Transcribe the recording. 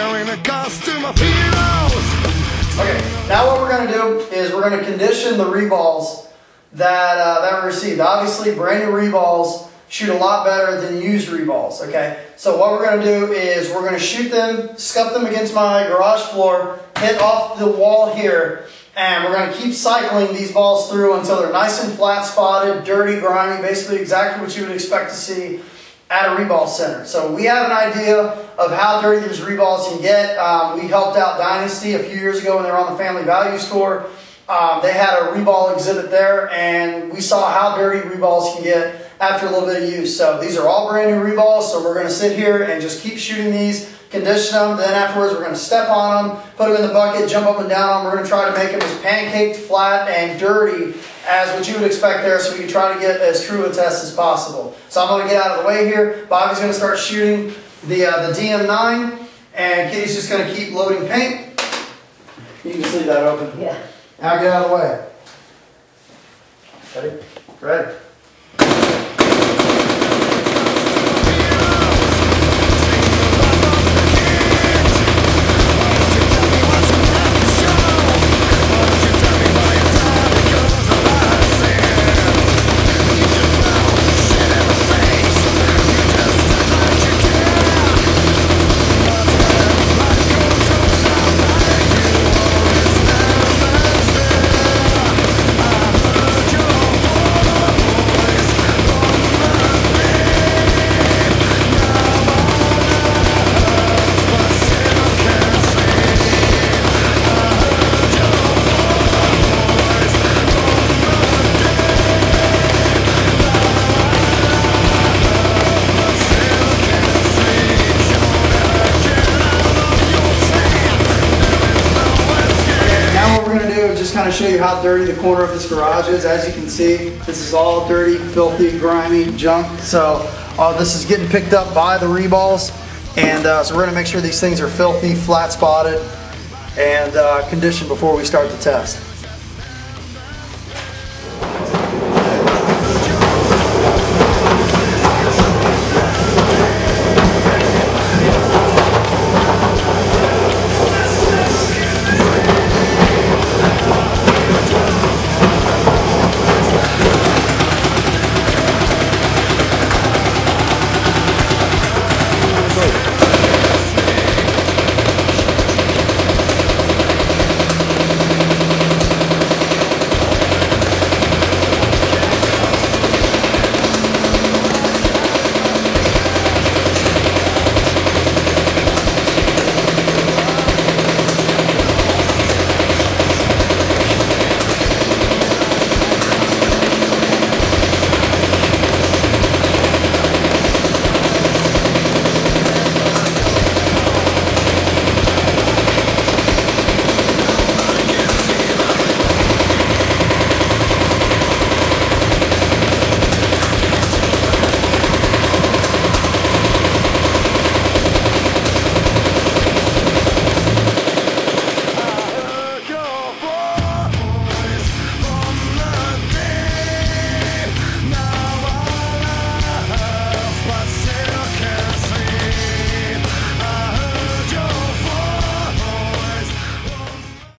wearing a costume of heroes. Okay, now what we're going to do is we're going to condition the reballs that we received. Obviously, brand new reballs shoot a lot better than used reballs, okay? So what we're going to do is we're going to shoot them, scuff them against my garage floor, hit off the wall here, and we're going to keep cycling these balls through until they're nice and flat spotted, dirty, grimy, basically exactly what you would expect to see at a reball center. So we have an idea of how dirty these reballs can get. We helped out Dynasty a few years ago when they were on the Family Value store. They had a reball exhibit there, and we saw how dirty reballs can get after a little bit of use. So these are all brand new reballs, so we're going to sit here and just keep shooting these, condition them, then afterwards we're going to step on them, put them in the bucket, jump up and down on them. We're going to try to make them as pancaked, flat, and dirty as what you would expect there, so we can try to get as true a test as possible. So I'm going to get out of the way here. Bobby's going to start shooting the DM9, and Kitty's just going to keep loading paint. You can just leave that open. Yeah. Now get out of the way. Ready? Ready. Just kind of show you how dirty the corner of this garage is. As you can see, this is all dirty, filthy, grimy junk. So this is getting picked up by the reballs, and so we're going to make sure these things are filthy, flat spotted, and conditioned before we start the test.